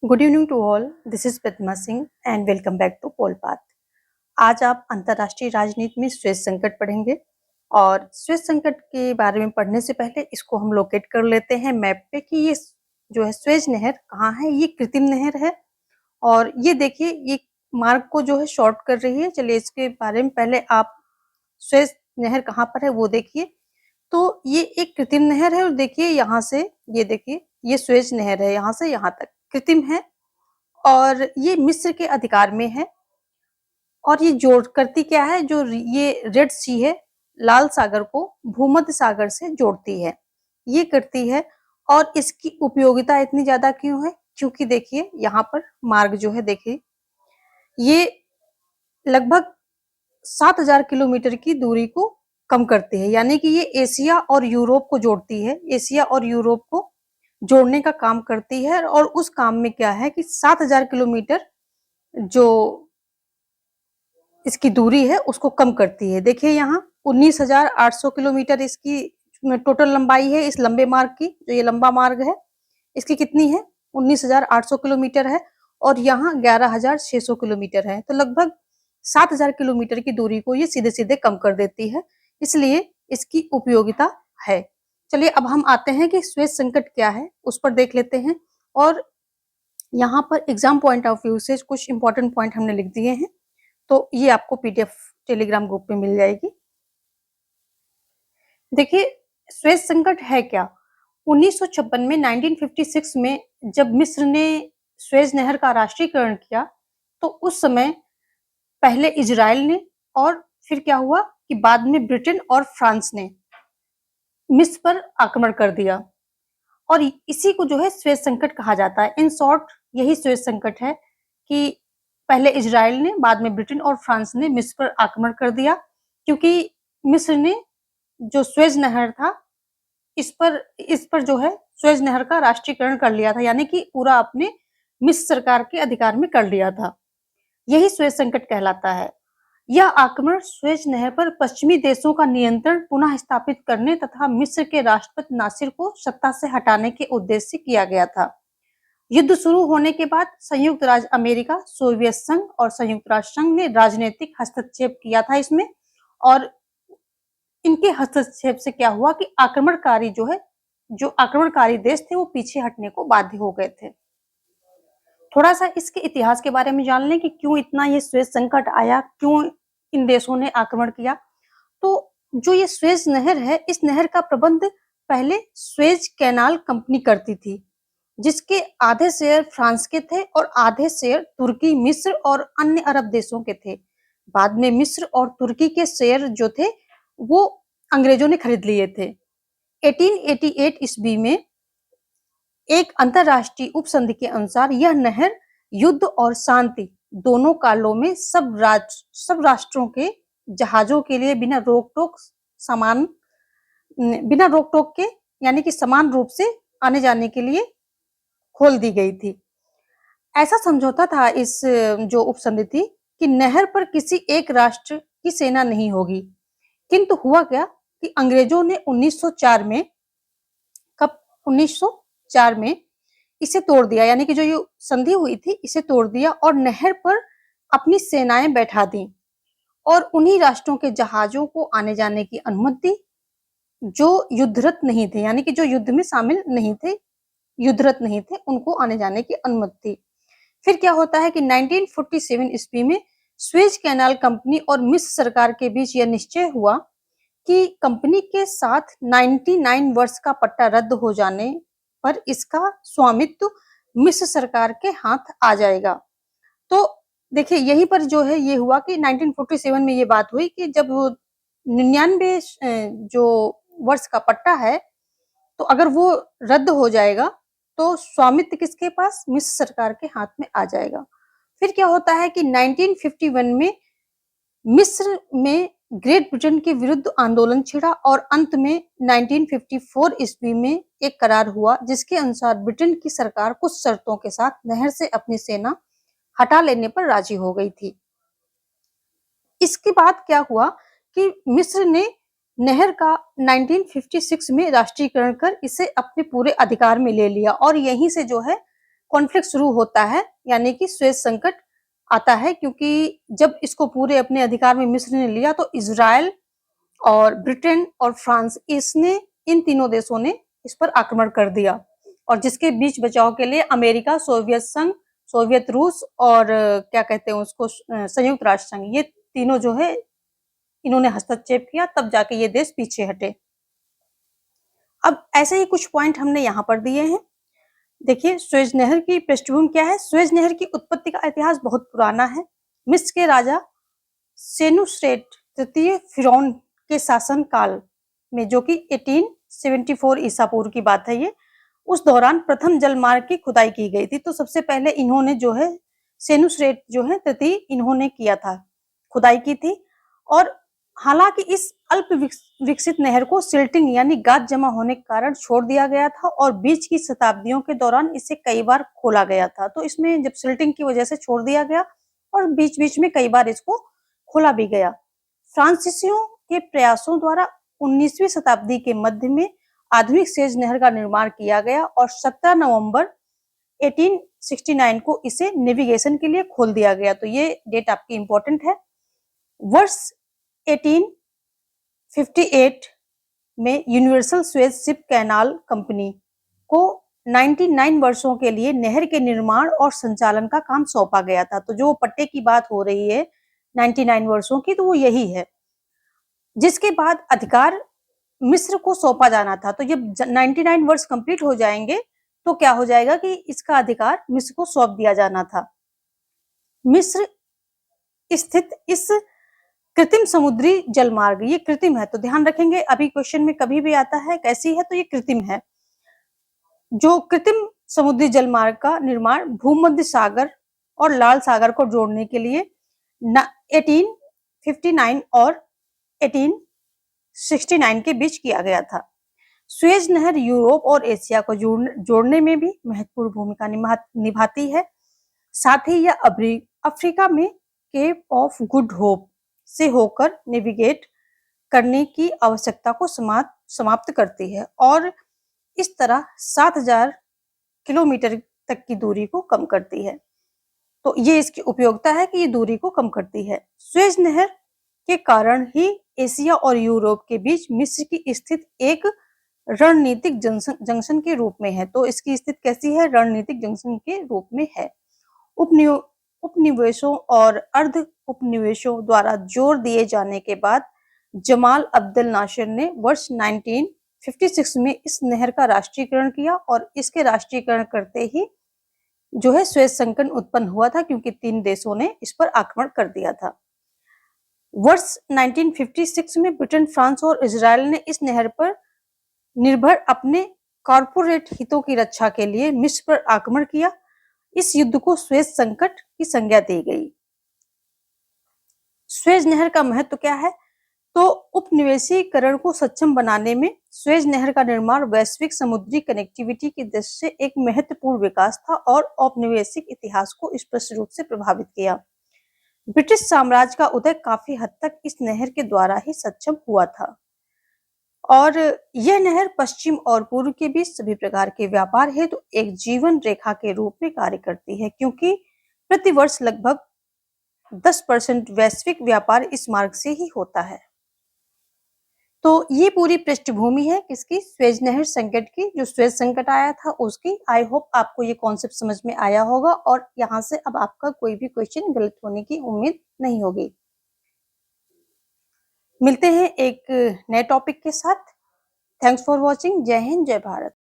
Good evening to all. This is Padma Singh and welcome back to Pollpath. आज आप अंतर्राष्ट्रीय राजनीति में स्वेज संकट पढ़ेंगे और स्वेज संकट के बारे में पढ़ने से पहले इसको हम लोकेट कर लेते हैं मैप पे कि ये जो है स्वेज नहर कहाँ है। ये कृत्रिम नहर है और ये देखिए ये मार्ग को जो है शॉर्ट कर रही है। चलिए इसके बारे में पहले आप स्वेज नहर कहाँ पर है वो देखिए। तो ये एक कृत्रिम नहर है और देखिए यहाँ से ये देखिए ये स्वेज नहर है, यहाँ से यहाँ तक कृत्रिम है और ये मिस्र के अधिकार में है। और ये जोड़ करती क्या है, जो ये रेड सी है, लाल सागर को भूमध्य सागर से जोड़ती है, ये करती है। और इसकी उपयोगिता इतनी ज्यादा क्यों है? क्योंकि देखिए यहाँ पर मार्ग जो है, देखिए ये लगभग 7,000 किलोमीटर की दूरी को कम करती है, यानी कि ये एशिया और यूरोप को जोड़ती है, एशिया और यूरोप को जोड़ने का काम करती है। और उस काम में क्या है कि 7,000 किलोमीटर जो इसकी दूरी है उसको कम करती है। देखिए यहाँ 19,800 किलोमीटर इसकी टोटल लंबाई है। इस लंबे मार्ग की, जो ये लंबा मार्ग है, इसकी कितनी है? 19,800 किलोमीटर है और यहाँ 11,600 किलोमीटर है। तो लगभग 7,000 किलोमीटर की दूरी को ये सीधे सीधे कम कर देती है, इसलिए इसकी उपयोगिता है। चलिए अब हम आते हैं कि स्वेज संकट क्या है, उस पर देख लेते हैं। और यहाँ पर एग्जाम पॉइंट ऑफ व्यू से कुछ इंपॉर्टेंट पॉइंट हमने लिख दिए हैं, तो ये आपको पीडीएफ टेलीग्राम ग्रुप पे मिल जाएगी। देखिए स्वेज संकट है क्या। 1956 में 1956 में जब मिस्र ने स्वेज नहर का राष्ट्रीयकरण किया, तो उस समय पहले इजराइल ने और फिर क्या हुआ कि बाद में ब्रिटेन और फ्रांस ने मिस्र पर आक्रमण कर दिया और इसी को जो है स्वेज संकट कहा जाता है। इन शॉर्ट यही स्वेज संकट है कि पहले इजराइल ने, बाद में ब्रिटेन और फ्रांस ने मिस्र पर आक्रमण कर दिया, क्योंकि मिस्र ने जो स्वेज नहर था इस पर जो है स्वेज नहर का राष्ट्रीयकरण कर लिया था, यानी कि पूरा अपने मिस्र सरकार के अधिकार में कर लिया था। यही स्वेज संकट कहलाता है। यह आक्रमण स्वेज नहर पर पश्चिमी देशों का नियंत्रण पुनः स्थापित करने तथा मिस्र के राष्ट्रपति नासिर को सत्ता से हटाने के उद्देश्य से किया गया था। युद्ध शुरू होने के बाद संयुक्त राज्य अमेरिका, सोवियत संघ और संयुक्त राष्ट्र संघ ने राजनीतिक हस्तक्षेप किया था इसमें। और इनके हस्तक्षेप से क्या हुआ कि जो आक्रमणकारी देश थे वो पीछे हटने को बाध्य हो गए थे। थोड़ा सा इसके इतिहास के बारे में जान लें कि क्यों इतना ये स्वेज संकट आया, क्यों इन देशों ने आक्रमण किया। तो जो ये स्वेज नहर है, इस नहर का प्रबंध पहले स्वेज कैनाल कंपनी करती थी, जिसके आधे शेयर फ्रांस के थे और आधे शेयर तुर्की, मिस्र और अन्य अरब देशों के थे। बाद में मिस्र और तुर्की के शेयर जो थे वो अंग्रेजों ने खरीद लिए थे। 1888 ईस्वी में एक अंतरराष्ट्रीय उपसंधि के अनुसार यह नहर युद्ध और शांति दोनों कालों में सब राष्ट्रों के जहाजों के लिए बिना रोक टोक के, यानी कि समान रूप से आने जाने के लिए खोल दी गई थी। ऐसा समझौता था इस जो उपसंधि थी कि नहर पर किसी एक राष्ट्र की सेना नहीं होगी। किंतु हुआ क्या कि अंग्रेजों ने 1904 में इसे तोड़ दिया, यानी कि जो ये संधि हुई थी इसे तोड़ दिया और नहर पर अपनी सेनाएं बैठा दी और उन्हीं राष्ट्रों के जहाजों को आने जाने की अनुमति दी जो युद्धरत नहीं थे, यानी कि जो युद्ध में शामिल नहीं थे, युद्धरत नहीं थे, उनको आने जाने की अनुमति थी। फिर क्या होता है कि 1947 ईस्वी में स्वेज कैनाल कंपनी और मिस्र सरकार के बीच यह निश्चय हुआ कि कंपनी के साथ 99 वर्ष का पट्टा रद्द हो जाने पर इसका स्वामित्व मिस्र सरकार के हाथ आ जाएगा। तो देखिए यहीं पर जो है ये हुआ कि 1947 में ये बात हुई कि जब 99 जो वर्ष का पट्टा है, तो अगर वो रद्द हो जाएगा तो स्वामित्व किसके पास? मिस्र सरकार के हाथ में आ जाएगा। फिर क्या होता है कि 1951 में मिस्र में ग्रेट ब्रिटेन के विरुद्ध आंदोलन छिड़ा और अंत में 1954 ईस्वी में एक करार हुआ जिसके अनुसार ब्रिटेन की सरकार कुछ शर्तों के साथ नहर से अपनी सेना हटा लेने पर राजी हो गई थी। इसके बाद क्या हुआ कि मिस्र ने नहर का 1956 में राष्ट्रीयकरण कर इसे अपने पूरे अधिकार में ले लिया और यहीं से जो है कॉन्फ्लिक्ट शुरू होता है, यानी कि स्वेज संकट आता है, क्योंकि जब इसको पूरे अपने अधिकार में मिस्र ने लिया तो इजराइल और ब्रिटेन और फ्रांस इन तीनों देशों ने इस पर आक्रमण कर दिया, और जिसके बीच बचाव के लिए अमेरिका, सोवियत संघ, सोवियत रूस और क्या कहते हैं उसको संयुक्त राष्ट्र संघ, ये तीनों जो है इन्होंने हस्तक्षेप किया, तब जाके ये देश पीछे हटे। अब ऐसे ही कुछ पॉइंट हमने यहाँ पर दिए हैं। देखिए, सुएज नहर की पृष्ठभूमि क्या है। सुएज नहर की उत्पत्ति का इतिहास बहुत पुराना है। मिस्र के राजा सेनुस्रेट तृतीय फिरौन के शासन काल में, जो कि 1874 ईसा पूर्व की बात है ये, उस दौरान प्रथम जलमार्ग की खुदाई की गई थी। तो सबसे पहले इन्होंने जो है सेनुस्रेट जो है तृतीय इन्होंने किया था, खुदाई की थी। और हालांकि इस अल्प विकसित नहर को सिल्टिंग यानी गाद जमा होने के कारण छोड़ दिया गया था, और बीच की शताब्दियों के दौरान इसे कई बार खोला गया था। तो इसमें जब सिल्टिंग की वजह से छोड़ दिया गया और बीच बीच में कई बार इसको खोला भी गया। फ्रांसीसियों के प्रयासों द्वारा 19वीं शताब्दी के मध्य में आधुनिक सुएज नहर का निर्माण किया गया, और 17 नवंबर 1869 को इसे नेविगेशन के लिए खोल दिया गया। तो ये डेट आपकी इंपॉर्टेंट है। वर्ष 1858 में universal Suez ship canal company को 99 वर्षों के लिए नहर के निर्माण और संचालन का काम सौंपा गया था। तो जो पट्टे की बात हो रही है 99 वर्षों की, तो वो यही है, जिसके बाद अधिकार मिस्र को सौंपा जाना था। तो जब 99 वर्ष कंप्लीट हो जाएंगे तो क्या हो जाएगा कि इसका अधिकार मिस्र को सौंप दिया जाना था। मिस्र स्थित इस कृत्रिम समुद्री जलमार्ग, ये कृत्रिम है तो ध्यान रखेंगे, अभी क्वेश्चन में कभी भी आता है कैसी है, तो ये कृत्रिम है। जो कृत्रिम समुद्री जलमार्ग का निर्माण भूमध्य सागर और लाल सागर को जोड़ने के लिए 1859 और 1869 के बीच किया गया था। सुएज नहर यूरोप और एशिया को जोड़ने में भी महत्वपूर्ण भूमिका निभाती है। साथ ही यह अफ्रीका में केप ऑफ गुड होप से होकर नेविगेट करने की आवश्यकता को समाप्त करती है, और इस तरह 7000 किलोमीटर तक की दूरी को कम करती है। तो ये इसकी उपयोगिता है कि ये दूरी को कम करती है। सुएज नहर के कारण ही एशिया और यूरोप के बीच मिस्र की स्थिति एक रणनीतिक जंक्शन के रूप में है। तो इसकी स्थिति कैसी है? रणनीतिक जंक्शन के रूप में है। उपनिवेशों और अर्ध उपनिवेशों द्वारा जोर दिए जाने के बाद जमाल अब्देल नासिर ने वर्ष 1956 में इस नहर का राष्ट्रीयकरण किया, और इसके राष्ट्रीयकरण करते ही जो है सुएज संकट उत्पन्न हुआ था, क्योंकि 3 देशों ने इस पर आक्रमण कर दिया था। वर्ष 1956 में ब्रिटेन, फ्रांस और इजराइल ने इस नहर पर निर्भर अपने कॉर्पोरेट हितों की रक्षा के लिए मिस्र पर आक्रमण किया। इस युद्ध को सुएज संकट की संज्ञा दी गई। सुएज नहर का महत्व क्या है? तो उपनिवेशीकरण को सक्षम बनाने में सुएज नहर का निर्माण वैश्विक समुद्री कनेक्टिविटी की दृष्टि से एक महत्वपूर्ण विकास था, और औपनिवेशिक इतिहास को स्पष्ट रूप से प्रभावित किया। ब्रिटिश साम्राज्य का उदय काफी हद तक इस नहर के द्वारा ही सक्षम हुआ था, और यह नहर पश्चिम और पूर्व के बीच सभी प्रकार के व्यापार हेतु तो एक जीवन रेखा के रूप में कार्य करती है, क्योंकि प्रतिवर्ष लगभग 10% वैश्विक व्यापार इस मार्ग से ही होता है। तो ये पूरी पृष्ठभूमि है किसकी? सुएज नहर संकट की, जो सुएज संकट आया था उसकी। आई होप आपको ये कॉन्सेप्ट समझ में आया होगा, और यहाँ से अब आपका कोई भी क्वेश्चन गलत होने की उम्मीद नहीं होगी। मिलते हैं एक नए टॉपिक के साथ। Thanks for watching. जय हिंद, जय भारत।